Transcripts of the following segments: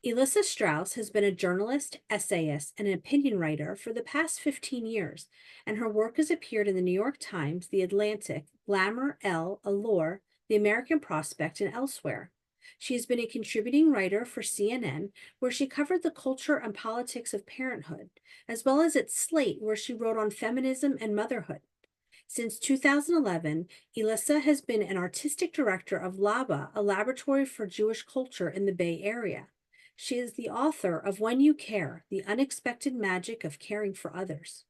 Elissa Strauss has been a journalist, essayist, and an opinion writer for the past 15 years, and her work has appeared in the New York Times, The Atlantic, Glamour, Elle, Allure, The American Prospect, and elsewhere. She has been a contributing writer for CNN, where she covered the culture and politics of parenthood, as well as at Slate, where she wrote on feminism and motherhood. Since 2011, Elissa has been an artistic director of LABA, a laboratory for Jewish culture in the Bay Area. She is the author of When You Care, The Unexpected Magic of Caring for Others.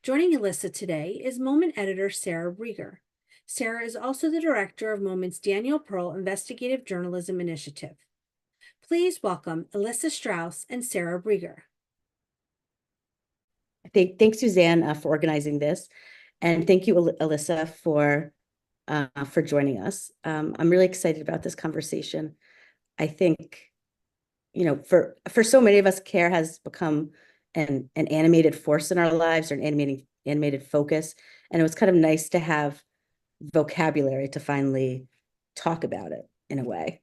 Joining Elissa today is Moment editor Sarah Breger. Sarah is also the director of Moment's Daniel Pearl Investigative Journalism Initiative. Please welcome Elissa Strauss and Sarah Breger. Thanks, Suzanne, for organizing this. And thank you, Elissa, for joining us. I'm really excited about this conversation. I think, for so many of us, care has become an animated force in our lives, or an animated focus. And it was kind of nice to have vocabulary to finally talk about it in a way.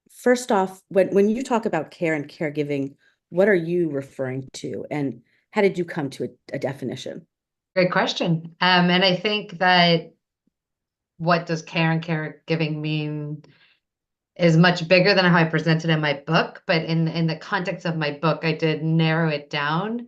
First off, when you talk about care and caregiving, what are you referring to, and how did you come to a definition? Great question. And I think that what does care and caregiving mean is much bigger than how I presented in my book. But in the context of my book, I did narrow it down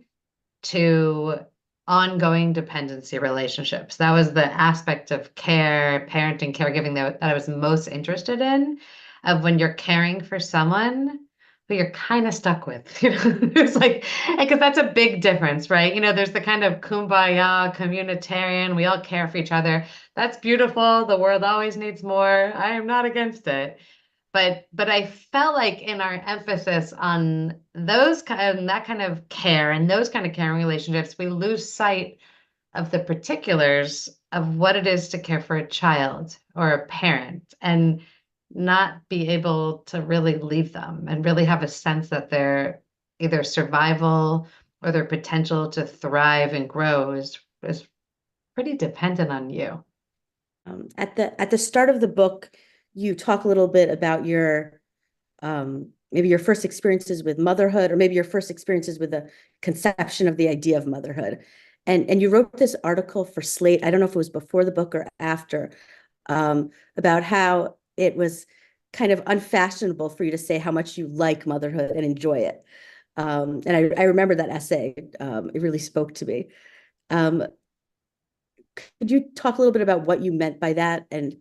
to ongoing dependency relationships. That was the aspect of care, parenting, caregiving that I was most interested in, of when you're caring for someone who you're kind of stuck with. It's like, because that's a big difference, right? There's the kind of kumbaya, communitarian, we all care for each other. That's beautiful. The world always needs more. I am not against it. But I felt like in our emphasis on that kind of care and those kind of caring relationships, we lose sight of the particulars of what it is to care for a child or a parent, and not be able to really leave them and really have a sense that their either survival or their potential to thrive and grow is pretty dependent on you. At the start of the book, you talk a little bit about your maybe your first experiences with motherhood, or maybe your first experiences with the conception of the idea of motherhood. And you wrote this article for Slate, I don't know if it was before the book or after, about how it was kind of unfashionable for you to say how much you like motherhood and enjoy it. And I remember that essay. It really spoke to me. Could you talk a little bit about what you meant by that, and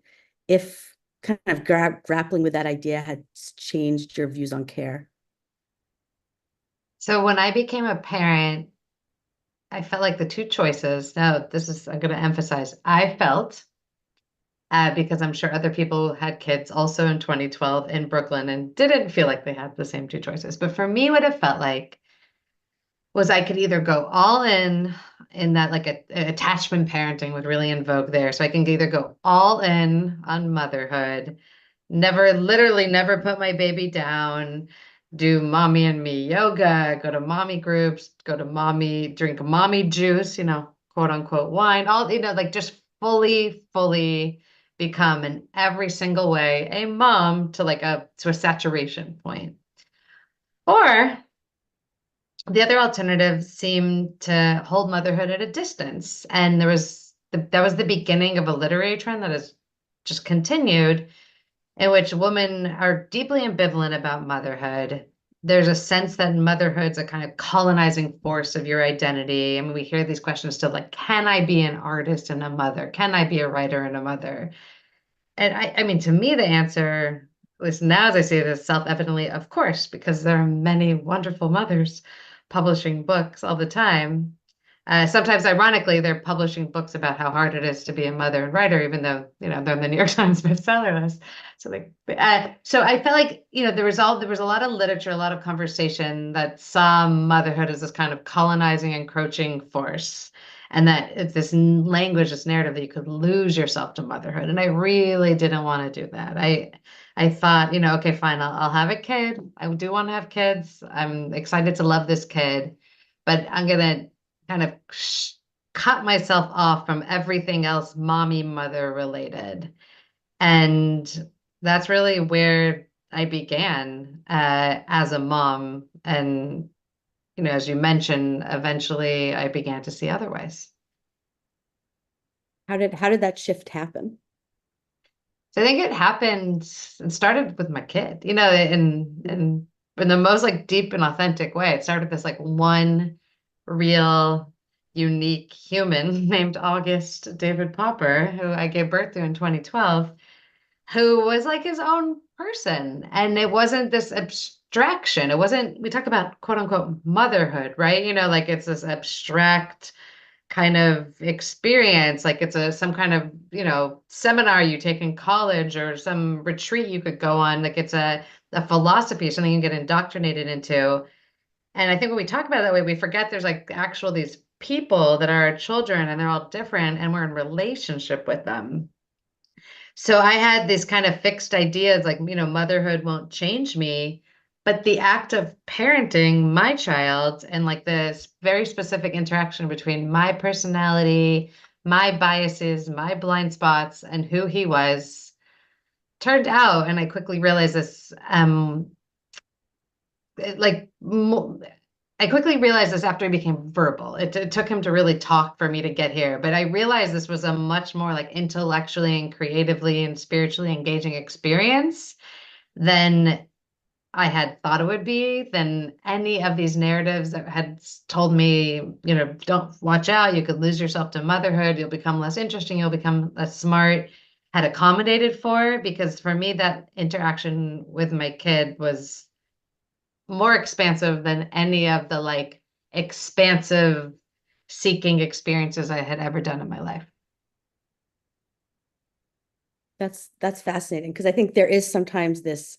if kind of grappling with that idea had changed your views on care? So when I became a parent, I felt like the two choices. Now, I'm going to emphasize, I felt, because I'm sure other people had kids also in 2012 in Brooklyn and didn't feel like they had the same two choices. But for me, what it felt like was I could either go all in that, like a attachment parenting would really invoke there. So I can either go all in on motherhood, literally never put my baby down, do mommy and me yoga, go to mommy groups, drink mommy juice, quote unquote wine, all, like just fully become in every single way a mom to a saturation point. Or the other alternative seemed to hold motherhood at a distance. And that was the beginning of a literary trend that has just continued, in which women are deeply ambivalent about motherhood. There's a sense that motherhood's a kind of colonizing force of your identity. I mean, we hear these questions still, like, can I be an artist and a mother? Can I be a writer and a mother? And I mean, to me, the answer, at least now as I see it, is self-evidently, of course, because there are many wonderful mothers publishing books all the time. Sometimes, ironically, they're publishing books about how hard it is to be a mother and writer, even though, they're in the New York Times bestseller list. So I felt like, there was a lot of literature, a lot of conversation that saw motherhood as this kind of colonizing, encroaching force, and that it's this language, this narrative that you could lose yourself to motherhood. And I really didn't want to do that. I thought, okay, fine, I'll have a kid. I do want to have kids. I'm excited to love this kid, but I'm going to kind of cut myself off from everything else mommy mother related. And that's really where I began as a mom. And, as you mentioned, eventually I began to see otherwise. How did that shift happen? So I think it started with my kid, in the most like deep and authentic way. It started with this like one real, unique human named August David Popper, who I gave birth to in 2012, who was like his own person. And it wasn't this abstraction. It wasn't, we talk about quote unquote motherhood, right? Like it's this abstract kind of experience, like it's some kind of seminar you take in college or some retreat you could go on, like it's a philosophy, something you get indoctrinated into. And I think when we talk about it that way, we forget there's like actual these people that are our children, and they're all different, and we're in relationship with them. So I had these kind of fixed ideas like, motherhood won't change me, but the act of parenting my child and like this very specific interaction between my personality, my biases, my blind spots, and who he was turned out. And I quickly realized this, it, like, mo- I quickly realized this after he became verbal. It took him to really talk for me to get here. But I realized this was a much more like intellectually and creatively and spiritually engaging experience than I had thought it would be, than any of these narratives that had told me, don't watch out, you could lose yourself to motherhood, you'll become less interesting, you'll become less smart, had accommodated for. Because for me, that interaction with my kid was more expansive than any of the like expansive seeking experiences I had ever done in my life. That's fascinating, because I think there is sometimes this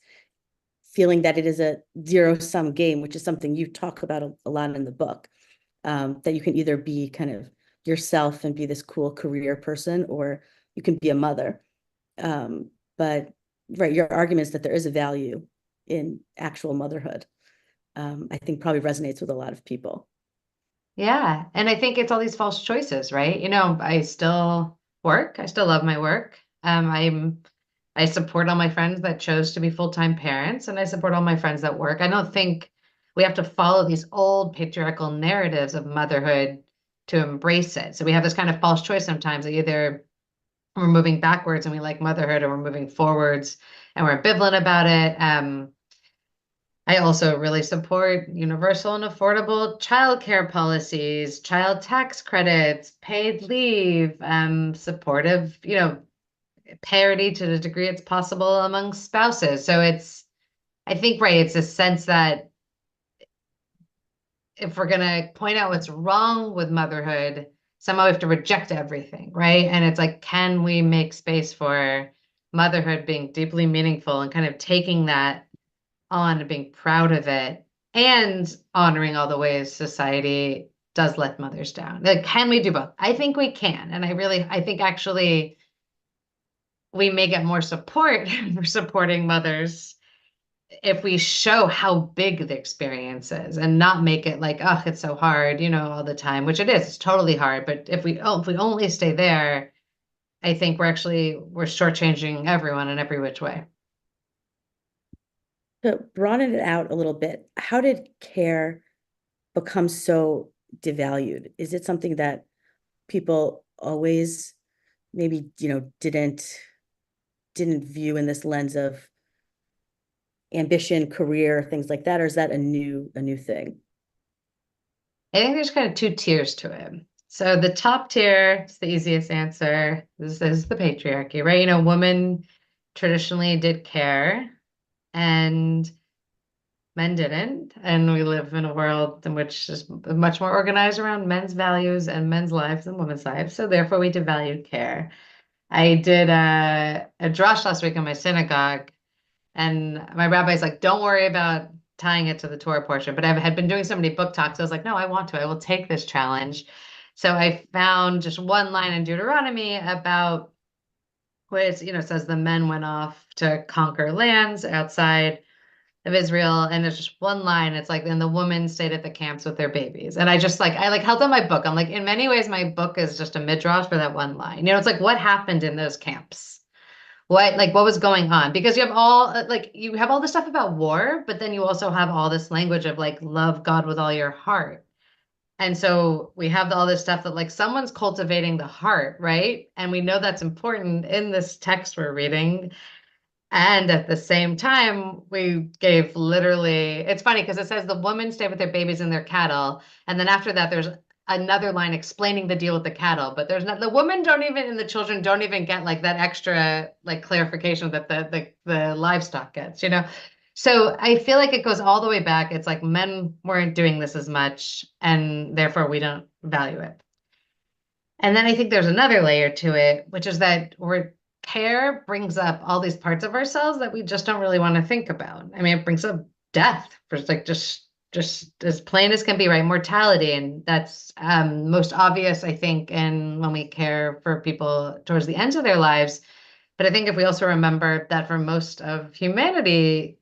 feeling that it is a zero-sum game, which is something you talk about a lot in the book, that you can either be kind of yourself and be this cool career person, or you can be a mother. But right, your argument is that there is a value in actual motherhood. I think probably resonates with a lot of people. Yeah. And I think it's all these false choices, right? I still work. I still love my work. I support all my friends that chose to be full-time parents, and I support all my friends that work. I don't think we have to follow these old patriarchal narratives of motherhood to embrace it. So we have this kind of false choice sometimes that either we're moving backwards and we like motherhood, or we're moving forwards and we're ambivalent about it. I also really support universal and affordable childcare policies, child tax credits, paid leave, supportive, parity to the degree it's possible among spouses. So I think, right, it's a sense that if we're going to point out what's wrong with motherhood, somehow we have to reject everything, right? And it's like, can we make space for motherhood being deeply meaningful and kind of taking that on and being proud of it, and honoring all the ways society does let mothers down? Like, can we do both? I think we can. And I think actually we may get more support for supporting mothers if we show how big the experience is, and not make it like, oh, it's so hard, all the time, which it is. It's totally hard. But if we only stay there, I think we're shortchanging everyone in every which way. To broaden it out a little bit, how did care become so devalued? Is it something that people always maybe, didn't view in this lens of ambition, career, things like that? Or is that a new thing? I think there's kind of two tiers to it. So the top tier is the easiest answer. This is the patriarchy, right? Women traditionally did care and men didn't. And we live in a world in which is much more organized around men's values and men's lives than women's lives. So therefore we devalued care. I did a drash last week in my synagogue, and my rabbi's like, don't worry about tying it to the Torah portion. But I had been doing so many book talks. I was like, no, I want to. I will take this challenge. So I found just one line in Deuteronomy about where says the men went off to conquer lands outside of Israel. And there's just one line. It's like, then the women stayed at the camps with their babies. And I like held up my book. I'm like, in many ways, my book is just a midrash for that one line. It's like, what happened in those camps? what was going on? Because you have all you have all this stuff about war, but then you also have all this language of like love God with all your heart. And so we have all this stuff that like someone's cultivating the heart, right? And we know that's important in this text we're reading. And at the same time, we gave literally, it's funny because it says the women stay with their babies and their cattle. And then after that, there's another line explaining the deal with the cattle. But there's not, the women don't even, and the children don't even get like that extra like clarification that the livestock gets, you know? So I feel like it goes all the way back. It's like men weren't doing this as much, and therefore we don't value it. And then I think there's another layer to it, which is that care brings up all these parts of ourselves that we just don't really want to think about. I mean, it brings up death for like just as plain as can be, right? Mortality, and that's most obvious, I think, in when we care for people towards the ends of their lives. But I think if we also remember that for most of humanity,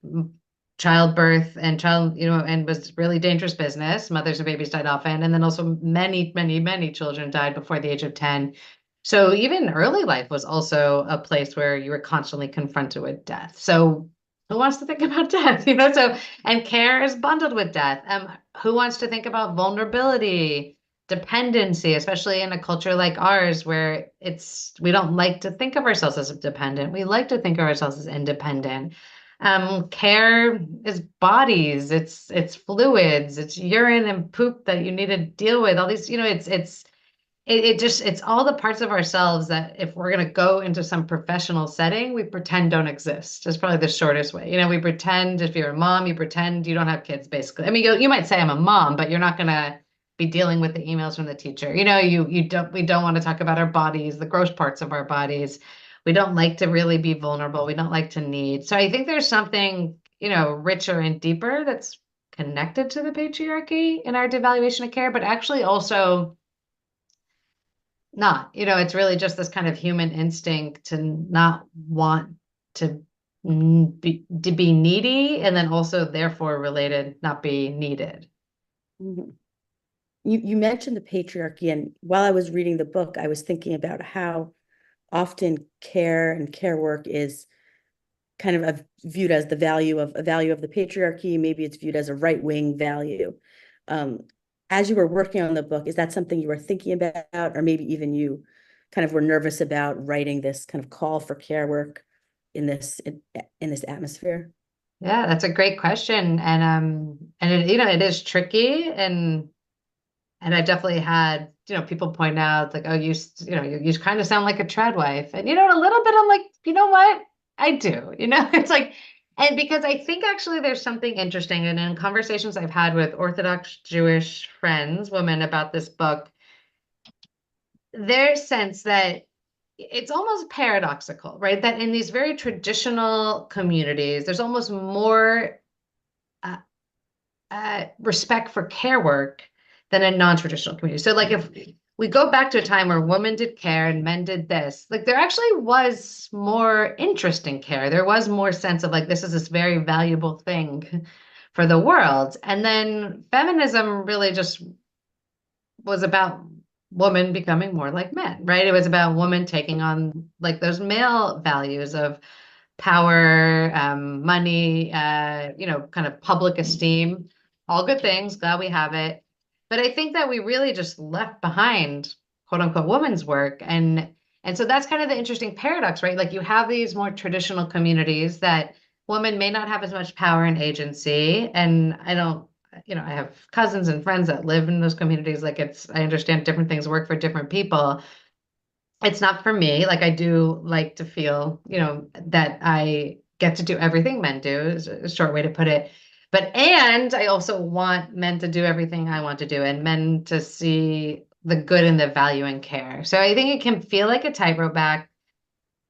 childbirth and and was really dangerous business. Mothers and babies died often. And then also many, many, many children died before the age of 10. So even early life was also a place where you were constantly confronted with death. So who wants to think about death? And care is bundled with death. Who wants to think about vulnerability, dependency, especially in a culture like ours where we don't like to think of ourselves as dependent. We like to think of ourselves as independent. Care is bodies, it's fluids, it's urine and poop that you need to deal with. All these, it's all the parts of ourselves that if we're going to go into some professional setting, we pretend don't exist. It's probably the shortest way. We pretend if you're a mom, you pretend you don't have kids, basically. I mean, you might say I'm a mom, but you're not going to be dealing with the emails from the teacher. We don't want to talk about our bodies, the gross parts of our bodies. We don't like to really be vulnerable. We don't like to need. So I think there's something, richer and deeper that's connected to the patriarchy in our devaluation of care, but actually also not. It's really just this kind of human instinct to not want to be needy, and then also therefore related, not be needed. Mhm. You mentioned the patriarchy, and while I was reading the book, I was thinking about how often care and care work is kind of viewed as the value of the patriarchy. Maybe it's viewed as a right-wing value. As you were working on the book, is that something you were thinking about, or maybe even you kind of were nervous about writing this kind of call for care work in this atmosphere? Yeah, that's a great question. And it is tricky, and I definitely had, people point out like, oh, you kind of sound like a trad wife. And, a little bit, I'm like, you know what? I do, it's like, and because I think actually there's something interesting. And in conversations I've had with Orthodox Jewish friends, women about this book, their sense that it's almost paradoxical, right? That in these very traditional communities, there's almost more uh, respect for care work than in non-traditional communities. So like if we go back to a time where women did care and men did this, like there actually was more interest in care. There was more sense of like, this is this very valuable thing for the world. And then feminism really just was about women becoming more like men, right? It was about women taking on like those male values of power, money, kind of public esteem, all good things. Glad we have it. But I think that we really just left behind quote unquote women's work. And so that's kind of the interesting paradox, right? Like you have these more traditional communities that women may not have as much power and agency. And I have cousins and friends that live in those communities. Like I understand different things work for different people. It's not for me. Like I do like to feel, that I get to do everything men do, is a short way to put it. And I also want men to do everything I want to do, and men to see the good and the value in care. So I think it can feel like a tightrope act.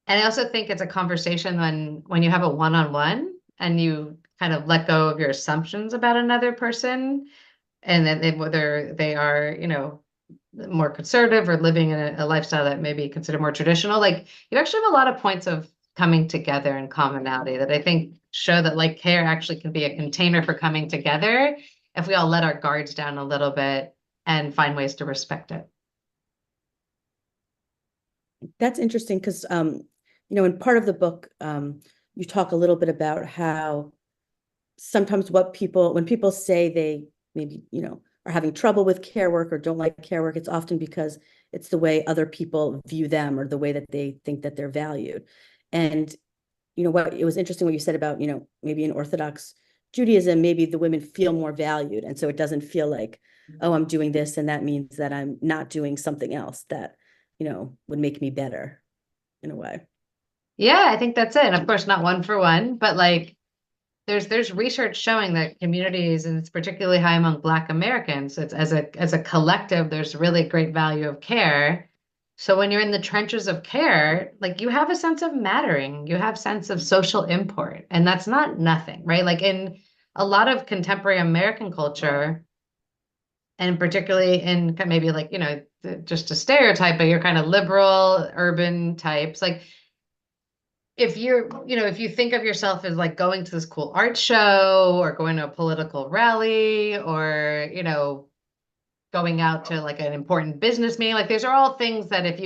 And I also think it's a conversation when you have a one-on-one and you kind of let go of your assumptions about another person, and then whether they are, more conservative or living in a lifestyle that may be considered more traditional, like you actually have a lot of points of coming together and commonality that I think show that like care actually can be a container for coming together if we all let our guards down a little bit and find ways to respect it. That's interesting because in part of the book, you talk a little bit about how sometimes when people say they maybe, are having trouble with care work or don't like care work, it's often because it's the way other people view them or the way that they think that they're valued. And, it was interesting what you said about, maybe in Orthodox Judaism, maybe the women feel more valued. And so it doesn't feel like, oh, I'm doing this, and that means that I'm not doing something else that, would make me better in a way. Yeah, I think that's it. And of course, not one for one, but like there's research showing that communities, and it's particularly high among Black Americans, it's as a collective, there's really great value of care. So when you're in the trenches of care, like you have a sense of mattering, you have sense of social import, and that's not nothing, right? Like in a lot of contemporary American culture, and particularly in maybe like, just a stereotype, but you're kind of liberal urban types, like if you think of yourself as like going to this cool art show or going to a political rally or, going out to like an important business meeting, like these are all things that if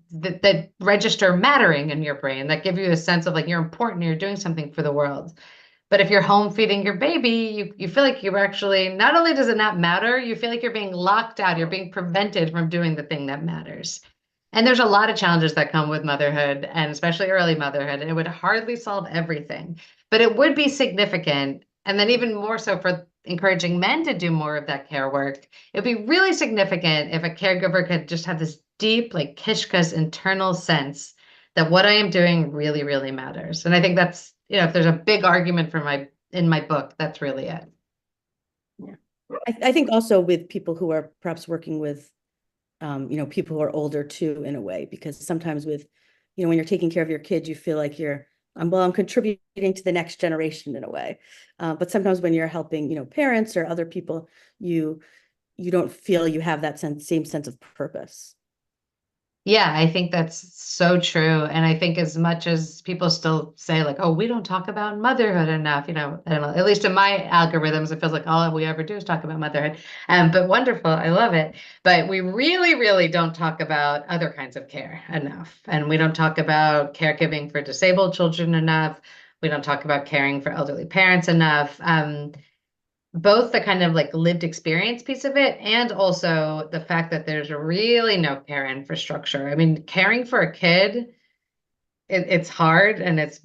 that register mattering in your brain, that give you a sense of like you're important, you're doing something for the world. But if you're home feeding your baby, you feel like you're actually, not only does it not matter, you feel like you're being locked out, you're being prevented from doing the thing that matters. And there's a lot of challenges that come with motherhood, and especially early motherhood, and it would hardly solve everything, but it would be significant. And then even more so for encouraging men to do more of that care work, it'd be really significant if a caregiver could just have this deep, like Kishka's internal sense that what I am doing really, really matters. And I think that's, if there's a big argument in my book, that's really it. Yeah. I think also with people who are perhaps working with, people who are older too, in a way, because sometimes with, when you're taking care of your kids, you feel like I'm contributing to the next generation in a way. But sometimes when you're helping, parents or other people, you don't feel you have that same sense of purpose. Yeah, I think that's so true. And I think as much as people still say like, oh, we don't talk about motherhood enough, I don't know, at least in my algorithms, it feels like all we ever do is talk about motherhood. But wonderful. I love it. But we really, really don't talk about other kinds of care enough. And we don't talk about caregiving for disabled children enough. We don't talk about caring for elderly parents enough. Both the kind of like lived experience piece of it and also the fact that there's really no care infrastructure. I mean, caring for a kid, it's hard and it's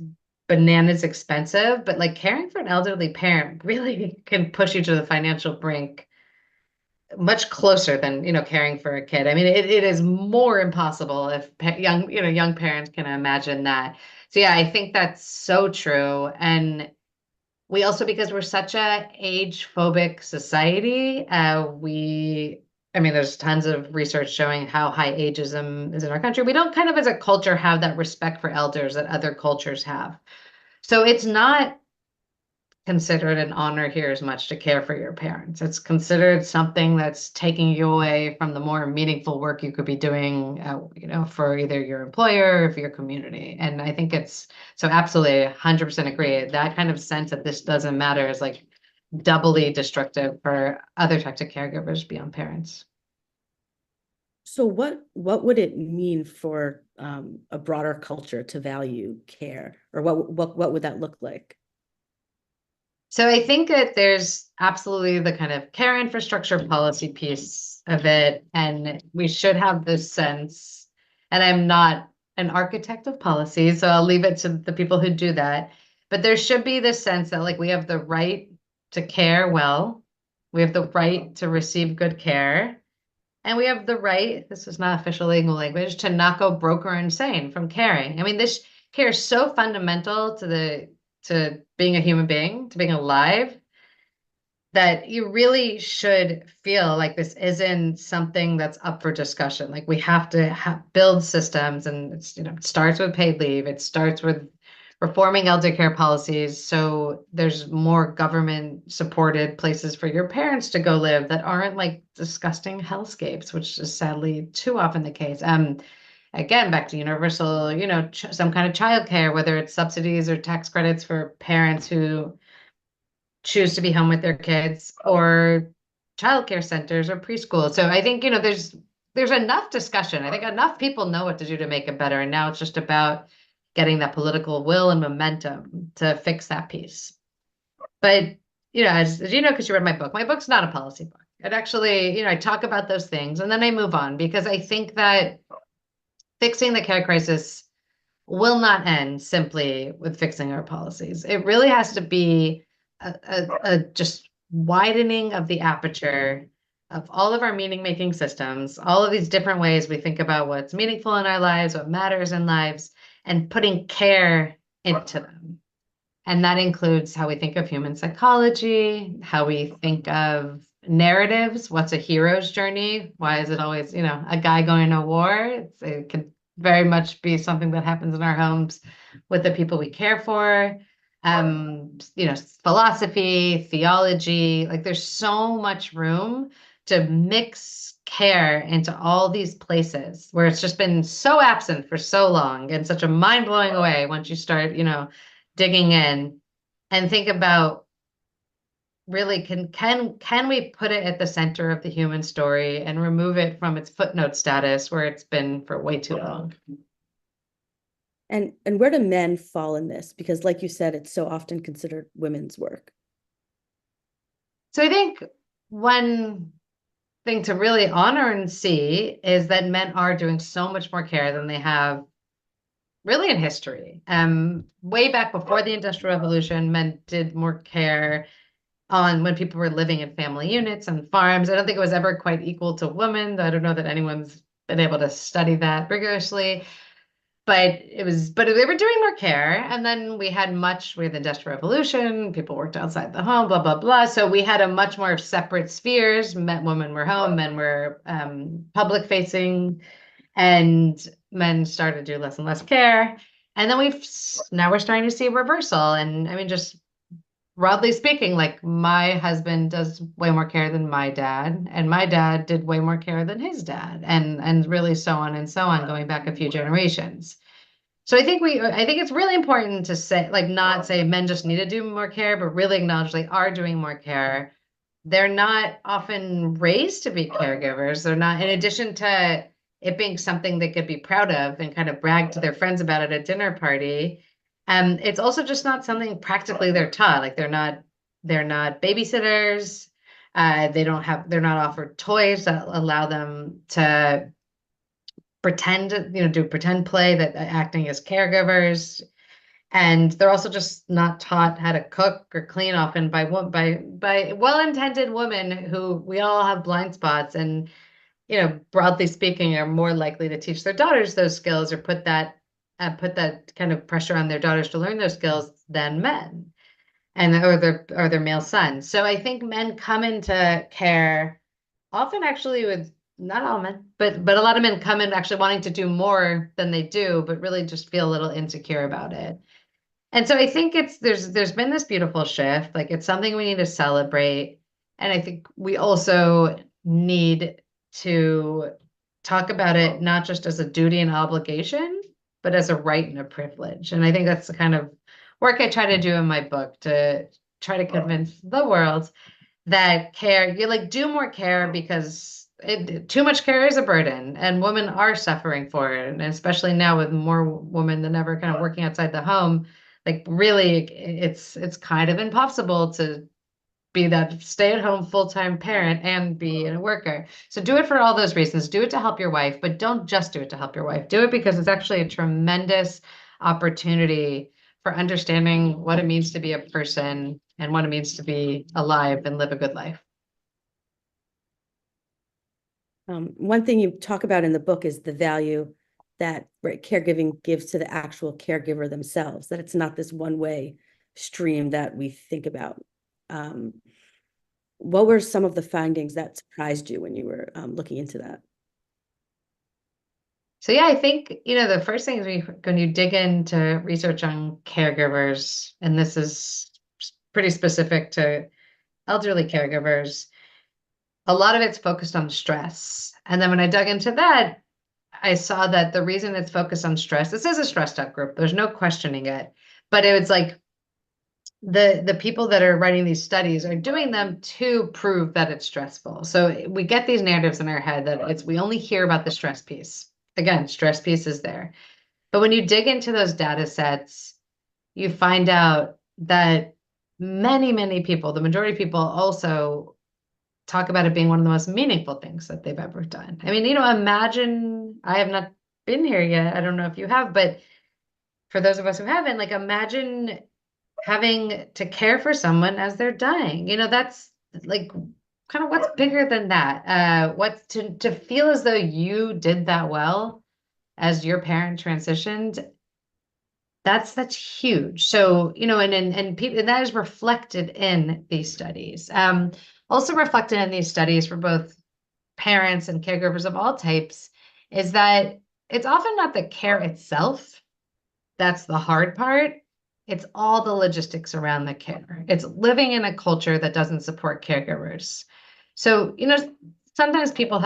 bananas expensive, but like caring for an elderly parent really can push you to the financial brink much closer than, caring for a kid. I mean, it is more impossible if young parents can imagine that. So yeah, I think that's so true. And we also, because we're such a age phobic society, I mean, there's tons of research showing how high ageism is in our country. We don't kind of as a culture have that respect for elders that other cultures have. So it's not considered an honor here as much to care for your parents. It's considered something that's taking you away from the more meaningful work you could be doing, for either your employer or for your community. And I think it's so absolutely 100% agree. That kind of sense that this doesn't matter is like doubly destructive for other types of caregivers beyond parents. So what would it mean for a broader culture to value care, or what would that look like? So I think that there's absolutely the kind of care infrastructure policy piece of it, and we should have this sense, and I'm not an architect of policy, so I'll leave it to the people who do that, but there should be this sense that like we have the right to care well, we have the right to receive good care, and we have the right, this is not official legal language, to not go broke or insane from caring. I mean, this care is so fundamental to being a human being, to being alive, that you really should feel like this isn't something that's up for discussion. Like we have to build systems, and it starts with paid leave. It starts with reforming elder care policies so there's more government supported places for your parents to go live that aren't like disgusting hellscapes, which is sadly too often the case. Again, back to universal, some kind of childcare, whether it's subsidies or tax credits for parents who choose to be home with their kids, or childcare centers or preschool. So I think, there's enough discussion. I think enough people know what to do to make it better. And now it's just about getting that political will and momentum to fix that piece. But, as you know, because you read my book's not a policy book. It actually, I talk about those things and then I move on because I think that fixing the care crisis will not end simply with fixing our policies. It really has to be a just widening of the aperture of all of our meaning-making systems, all of these different ways we think about what's meaningful in our lives, what matters in lives, and putting care into them. And that includes how we think of human psychology, how we think of narratives. What's a hero's journey? Why is it always, a guy going to war? It could very much be something that happens in our homes with the people we care for. Philosophy, theology, like there's so much room to mix care into all these places where it's just been so absent for so long in such a mind-blowing way once you start, digging in and think about really can we put it at the center of the human story and remove it from its footnote status where it's been for way too long. And where do men fall in this? Because like you said, it's so often considered women's work. So I think one thing to really honor and see is that men are doing so much more care than they have really in history. Way back before the Industrial Revolution, men did more care on when people were living in family units and farms. I don't think it was ever quite equal to women. I don't know that anyone's been able to study that rigorously. But they were doing more care. And then we had the Industrial Revolution, people worked outside the home, blah, blah, blah. So we had a much more separate spheres. Women were home, men were public facing, and men started to do less and less care. And then now we're starting to see a reversal. And I mean, just broadly speaking, like my husband does way more care than my dad, and my dad did way more care than his dad, and really so on and so on, going back a few generations. So I think it's really important to say, like, not say men just need to do more care, but really acknowledge they are doing more care. They're not often raised to be caregivers. They're not, in addition to it being something they could be proud of and kind of brag to their friends about at a dinner party. It's also just not something practically they're taught. Like they're not babysitters. They're not offered toys that allow them to pretend, do pretend play that acting as caregivers. And they're also just not taught how to cook or clean often by well-intended women who we all have blind spots and, broadly speaking, are more likely to teach their daughters those skills or put that kind of pressure on their daughters to learn those skills than men or their male sons. So I think men come into care often actually with, not all men, but a lot of men come in actually wanting to do more than they do, but really just feel a little insecure about it. And so I think there's been this beautiful shift. Like it's something we need to celebrate. And I think we also need to talk about it not just as a duty and obligation, but as a right and a privilege. And I think that's the kind of work I try to do in my book, to try to convince the world that do more care, because too much care is a burden and women are suffering for it. And especially now with more women than ever kind of working outside the home, like really it's kind of impossible to be that stay-at-home full-time parent and be a worker. So do it for all those reasons. Do it to help your wife, but don't just do it to help your wife. Do it because it's actually a tremendous opportunity for understanding what it means to be a person and what it means to be alive and live a good life. One thing you talk about in the book is the value that caregiving gives to the actual caregiver themselves, that it's not this one-way stream that we think about. What were some of the findings that surprised you when you were looking into that? So yeah, I think, the first thing is when you dig into research on caregivers, and this is pretty specific to elderly caregivers, a lot of it's focused on stress. And then when I dug into that, I saw that the reason it's focused on stress, this is a stressed out group, there's no questioning it, but it was like the people that are writing these studies are doing them to prove that it's stressful. So we get these narratives in our head that we only hear about the stress piece. Again, stress piece is there. But when you dig into those data sets, you find out that many, many people, the majority of people also talk about it being one of the most meaningful things that they've ever done. I mean, imagine, I have not been here yet. I don't know if you have, but for those of us who haven't, like imagine having to care for someone as they're dying. That's like kind of what's bigger than that. What's to feel as though you did that well as your parent transitioned, that's huge. So, and people, and that is reflected in these studies. Also reflected in these studies for both parents and caregivers of all types is that it's often not the care itself that's the hard part. It's all the logistics around the care. It's living in a culture that doesn't support caregivers. So, sometimes people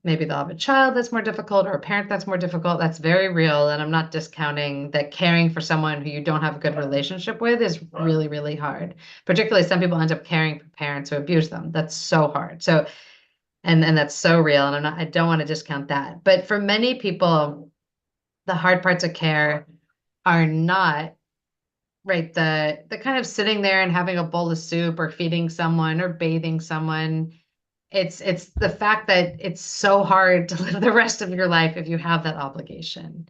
maybe they'll have a child that's more difficult or a parent that's more difficult. That's very real. And I'm not discounting that caring for someone who you don't have a good relationship with is really, really hard. Particularly some people end up caring for parents who abuse them. That's so hard. So, and that's so real. And I don't want to discount that. But for many people, the hard parts of care are not right, the kind of sitting there and having a bowl of soup or feeding someone or bathing someone. It's the fact that it's so hard to live the rest of your life if you have that obligation.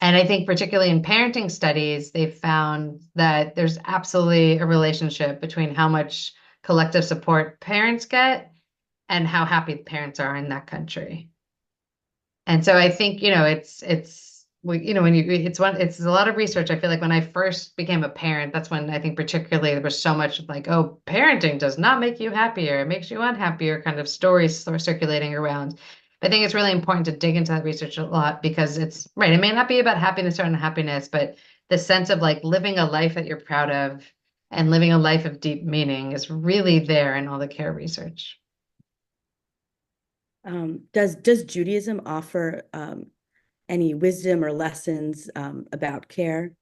And I think particularly in parenting studies, they've found that there's absolutely a relationship between how much collective support parents get and how happy parents are in that country. And so I think, it's a lot of research. I feel like when I first became a parent, that's when I think particularly there was so much like, oh, parenting does not make you happier, it makes you unhappier kind of stories circulating around. I think it's really important to dig into that research a lot because it's right. It may not be about happiness or unhappiness, but the sense of like living a life that you're proud of and living a life of deep meaning is really there in all the care research. Does Judaism offer any wisdom or lessons about care?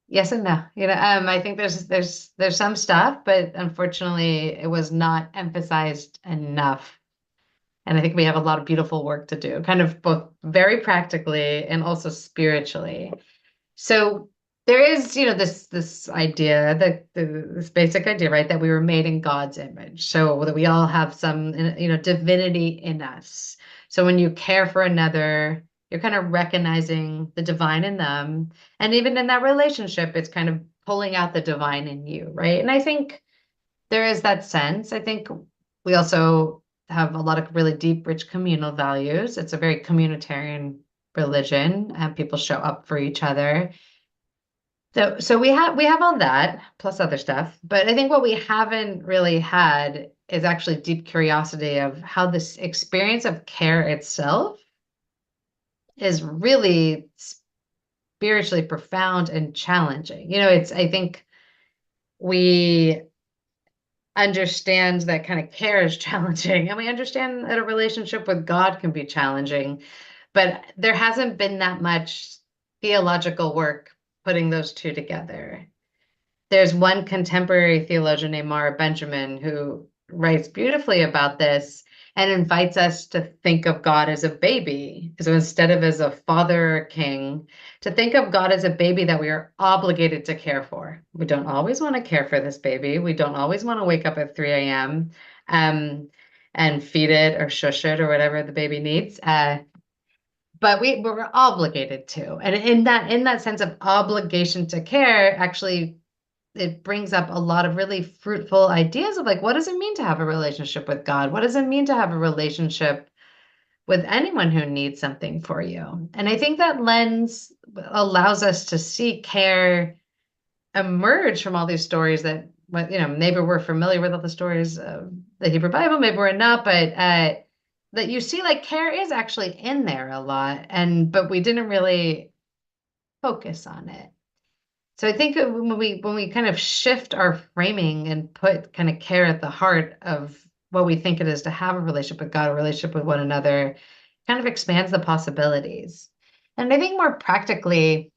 Yes and no. I think there's some stuff, but unfortunately, it was not emphasized enough. And I think we have a lot of beautiful work to do, kind of both very practically and also spiritually. So there is, this idea this basic idea, right, that we were made in God's image. So that we all have some, divinity in us. So when you care for another, you're kind of recognizing the divine in them. And even in that relationship, it's kind of pulling out the divine in you, right? And I think there is that sense. I think we also have a lot of really deep, rich communal values. It's a very communitarian religion, and people show up for each other. So we have all that plus other stuff, but I think what we haven't really had is actually deep curiosity of how this experience of care itself is really spiritually profound and challenging. I think we understand that kind of care is challenging, and we understand that a relationship with God can be challenging, but there hasn't been that much theological work putting those two together. There's one contemporary theologian named Mara Benjamin who writes beautifully about this and invites us to think of God as a baby. So instead of as a father or king, to think of God as a baby that we are obligated to care for. We don't always want to care for this baby. We don't always want to wake up at 3 a.m. And feed it or shush it or whatever the baby needs. But we're obligated to. And in that sense of obligation to care, actually, it brings up a lot of really fruitful ideas of like, what does it mean to have a relationship with God? What does it mean to have a relationship with anyone who needs something for you? And I think that lens allows us to see care emerge from all these stories that, maybe we're familiar with all the stories of the Hebrew Bible, maybe we're not, but that you see like care is actually in there a lot, but we didn't really focus on it. So I think when we kind of shift our framing and put kind of care at the heart of what we think it is to have a relationship with God, a relationship with one another, kind of expands the possibilities. And I think more practically,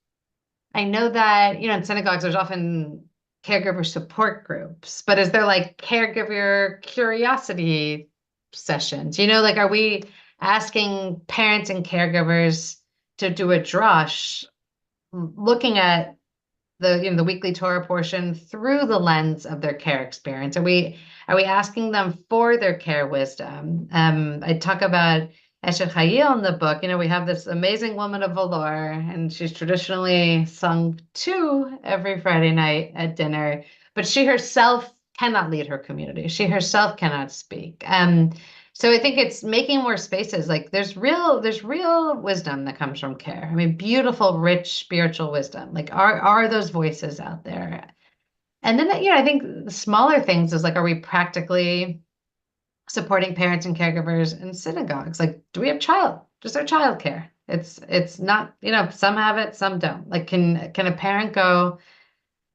I know that, in synagogues, there's often caregiver support groups, but is there like caregiver curiosity sessions? Like, are we asking parents and caregivers to do a drush, looking at the weekly Torah portion through the lens of their care experience? Are we asking them for their care wisdom? I talk about Eshet Chayil in the book. We have this amazing woman of Valor, and she's traditionally sung to every Friday night at dinner, but she herself cannot lead her community. She herself cannot speak. So I think it's making more spaces. Like there's real wisdom that comes from care. I mean, beautiful, rich spiritual wisdom. Like are those voices out there? And then, I think the smaller things is like, are we practically supporting parents and caregivers in synagogues? Like, do we have just our childcare? It's not, some have it, some don't. Like, can a parent go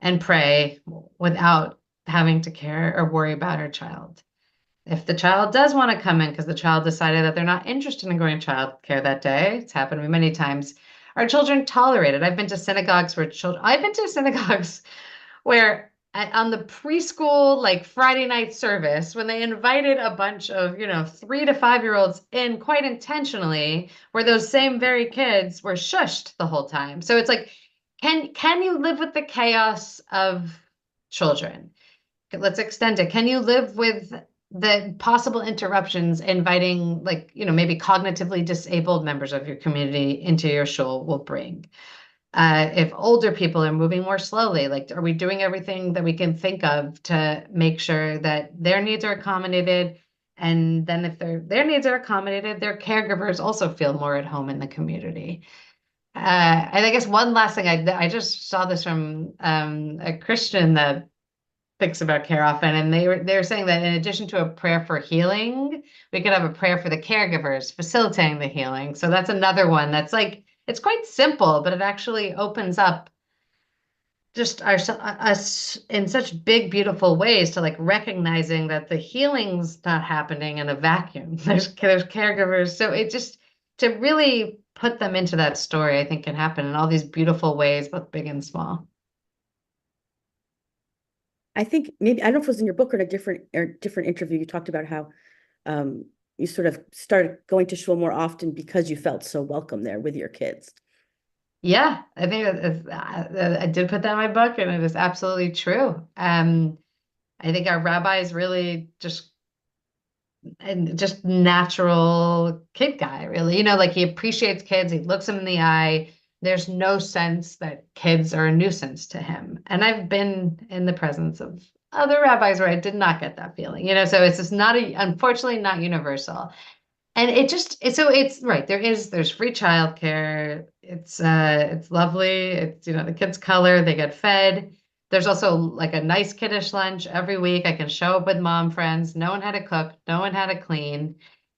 and pray without having to care or worry about her child? If the child does want to come in because the child decided that they're not interested in going to childcare that day, it's happened to me many times. Are children tolerated? I've been to synagogues where on the preschool, like Friday night service, when they invited a bunch of 3 to 5-year-olds in quite intentionally, where those same very kids were shushed the whole time. So it's like, can you live with the chaos of children? Let's extend it. Can you live with the possible interruptions inviting, like, maybe cognitively disabled members of your community into your shul will bring? If older people are moving more slowly, like, are we doing everything that we can think of to make sure that their needs are accommodated? And then if their needs are accommodated, their caregivers also feel more at home in the community. And I guess one last thing, I just saw this from a Christian that thinks about care often, and they were saying that in addition to a prayer for healing, we could have a prayer for the caregivers facilitating the healing. So that's another one that's like, it's quite simple, but it actually opens up just us in such big, beautiful ways to like recognizing that the healing's not happening in a vacuum. There's caregivers. So it just, to really put them into that story, I think can happen in all these beautiful ways, both big and small. I think maybe, I don't know if it was in your book or in a different interview, you talked about how you sort of started going to shul more often because you felt so welcome there with your kids. Yeah, I think I did put that in my book, and it is absolutely true. I think our rabbi is really just natural kid guy, really. Like he appreciates kids. He looks them in the eye. There's no sense that kids are a nuisance to him. And I've been in the presence of other rabbis where I did not get that feeling. So it's just unfortunately not universal. And it's right. There's free childcare. It's lovely. It's, the kids color, they get fed. There's also like a nice kiddish lunch every week. I can show up with mom friends. No one had to cook, no one had to clean.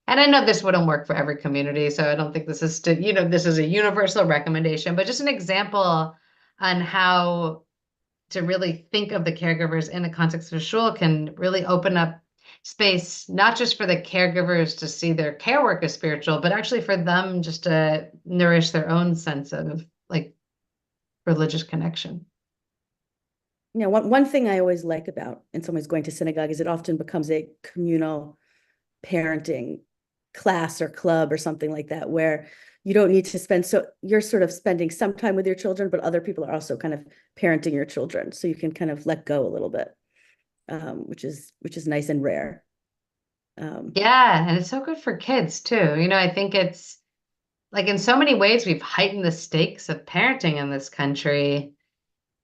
And I know this wouldn't work for every community, so I don't think this is this is a universal recommendation, but just an example on how to really think of the caregivers in the context of shul can really open up space, not just for the caregivers to see their care work as spiritual, but actually for them just to nourish their own sense of like religious connection. One thing I always like about in some ways going to synagogue is it often becomes a communal parenting class or club or something like that, where you don't need to spend, so you're sort of spending some time with your children, but other people are also kind of parenting your children, so you can kind of let go a little bit, which is nice and rare. Yeah, and it's so good for kids too. I think it's like in so many ways we've heightened the stakes of parenting in this country.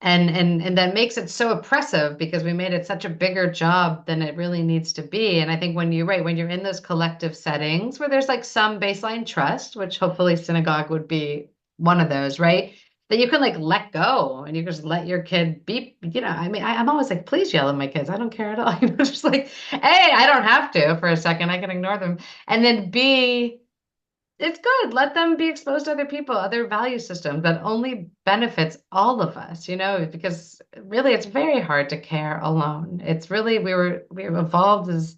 And that makes it so oppressive because we made it such a bigger job than it really needs to be. And I think when you're in those collective settings where there's like some baseline trust, which hopefully synagogue would be one of those, right? That you can like let go and you just let your kid be, I mean, I'm always like, please yell at my kids. I don't care at all. Just like, A, I don't have to for a second. I can ignore them. And then B, it's good. Let them be exposed to other people, other value systems that only benefits all of us, because really it's very hard to care alone. It's really, we've evolved as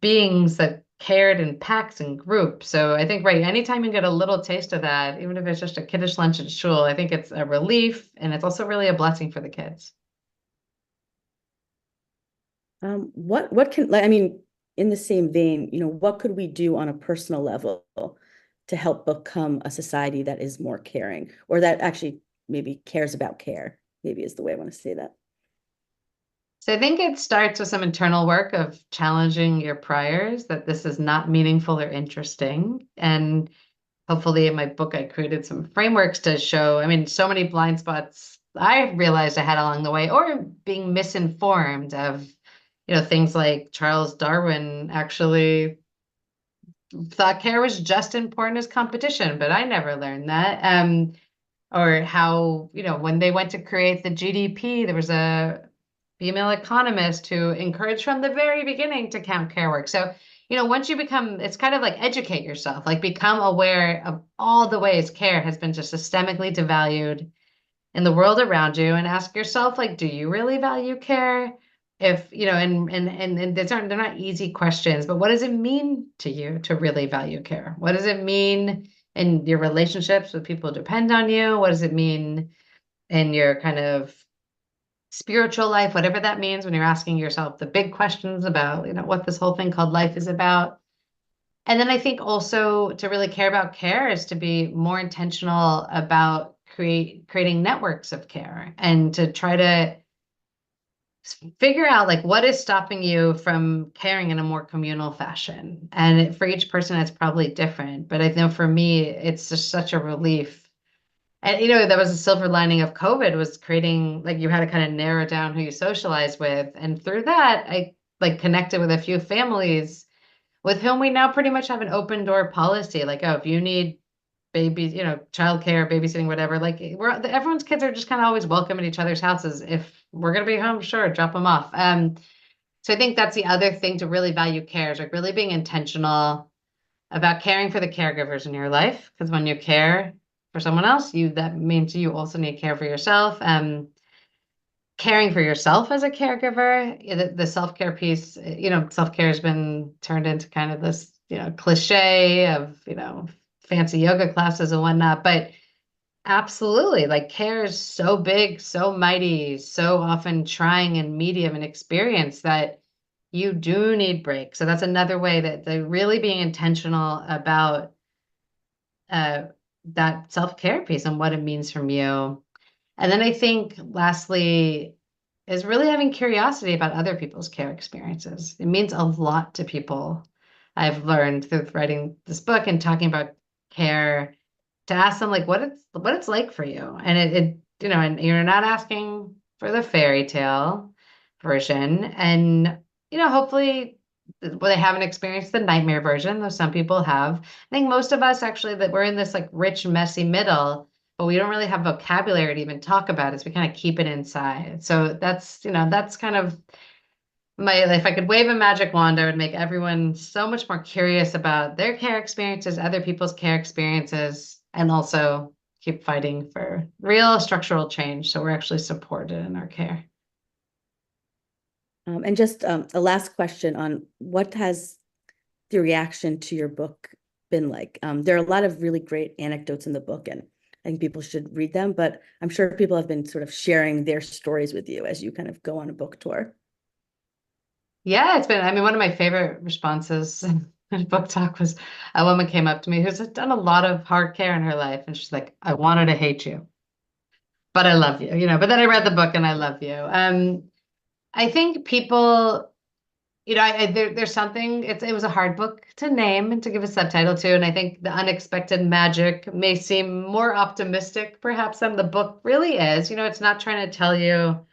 beings that cared in packs and groups. So I think, right, anytime you get a little taste of that, even if it's just a kiddish lunch at shul, I think it's a relief and it's also really a blessing for the kids. What can, like, I mean, in the same vein, what could we do on a personal level to help become a society that is more caring, or that actually maybe cares about care, maybe is the way I want to say that. So I think it starts with some internal work of challenging your priors, that this is not meaningful or interesting. And hopefully in my book, I created some frameworks to show, I mean, so many blind spots I realized I had along the way, or being misinformed of, things like Charles Darwin actually thought care was just important as competition, but I never learned that. Or how, when they went to create the GDP, there was a female economist who encouraged from the very beginning to count care work. So, once you become, it's kind of like educate yourself, like become aware of all the ways care has been just systemically devalued in the world around you, and ask yourself, like, do you really value care? If, and they're not easy questions, but what does it mean to you to really value care? What does it mean in your relationships with people who depend on you? What does it mean in your kind of spiritual life, whatever that means, when you're asking yourself the big questions about, what this whole thing called life is about? And then I think also to really care about care is to be more intentional about creating networks of care, and to try to figure out, like, what is stopping you from caring in a more communal fashion. And for each person, it's probably different. But I know for me, it's just such a relief. And, that was a silver lining of COVID, was creating, like, you had to kind of narrow down who you socialize with. And through that, I like connected with a few families with whom we now pretty much have an open door policy. Like, oh, if you need babies, childcare, babysitting, whatever, like, everyone's kids are just kind of always welcome at each other's houses. If we're going to be home, sure, drop them off. So I think that's the other thing to really value care, is like really being intentional about caring for the caregivers in your life. Because when you care for someone else, that means you also need care for yourself. Caring for yourself as a caregiver, the self-care piece, self-care has been turned into kind of this, cliche of, fancy yoga classes and whatnot. But absolutely, like, care is so big, so mighty, so often trying and medium in experience, that you do need breaks. So that's another way that they're really being intentional about that self-care piece and what it means from you. And then I think lastly is really having curiosity about other people's care experiences. It means a lot to people. I've learned through writing this book and talking about care, to ask them, like, what it's like for you. And and you're not asking for the fairy tale version. And, hopefully, well, they haven't experienced the nightmare version, though some people have. I think most of us actually, that we're in this like rich, messy middle, but we don't really have vocabulary to even talk about it. So we kind of keep it inside. So that's kind of if I could wave a magic wand, I would make everyone so much more curious about their care experiences, other people's care experiences, and also keep fighting for real structural change, so we're actually supported in our care. And just a last question on what has the reaction to your book been like? There are a lot of really great anecdotes in the book, and I think people should read them, but I'm sure people have been sort of sharing their stories with you as you kind of go on a book tour. Yeah, it's been, I mean, one of my favorite responses in book talk was a woman came up to me who's done a lot of hard care in her life. And she's like, I wanted to hate you, but I love you, but then I read the book and I love you. I think people, there's something, it was a hard book to name and to give a subtitle to. And I think the unexpected magic may seem more optimistic perhaps than the book really is. It's not trying to tell you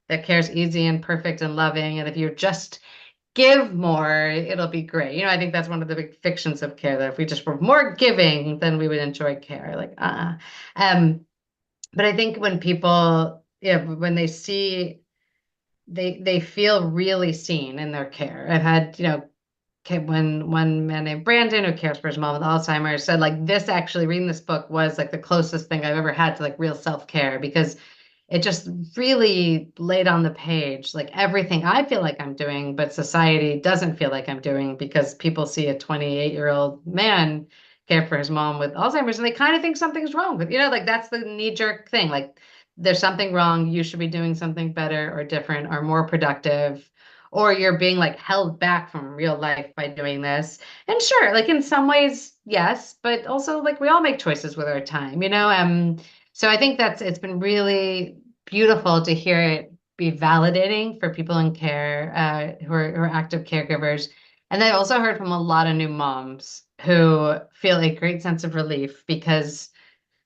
that care is easy and perfect and loving, and if you just give more, it'll be great. I think that's one of the big fictions of care, that if we just were more giving, then we would enjoy care. Like, but I think when people, when they see, they feel really seen in their care. I've had, when one man named Brandon, who cares for his mom with Alzheimer's, said, like, this actually, reading this book was like the closest thing I've ever had to like real self-care, because it just really laid on the page like everything I feel like I'm doing, but society doesn't feel like I'm doing, because people see a 28-year-old man care for his mom with Alzheimer's and they kind of think something's wrong. But like, that's the knee-jerk thing. Like, there's something wrong. You should be doing something better or different or more productive, or you're being like held back from real life by doing this. And sure, like in some ways, yes, but also like we all make choices with our time, you know? So I think it's been really beautiful to hear it be validating for people in care, who are active caregivers. And I also heard from a lot of new moms who feel a great sense of relief because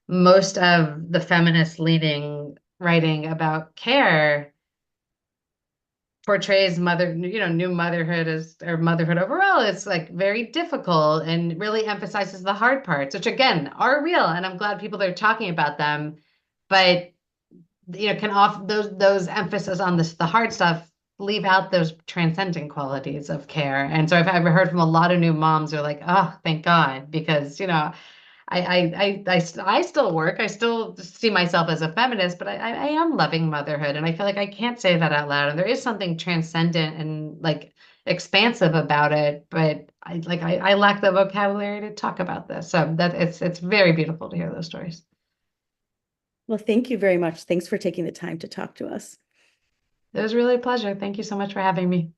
most of the feminist leading writing about care portrays new motherhood as, or motherhood overall, is like very difficult and really emphasizes the hard parts, which again are real. And I'm glad people are talking about them, but can off those emphasis on the hard stuff leave out those transcendent qualities of care. And so I've heard from a lot of new moms who are like, oh, thank God, because I still work. I still see myself as a feminist, but I am loving motherhood. And I feel like I can't say that out loud. And there is something transcendent and like expansive about it, but I lack the vocabulary to talk about this. So that it's very beautiful to hear those stories. Well, thank you very much. Thanks for taking the time to talk to us. It was really a pleasure. Thank you so much for having me.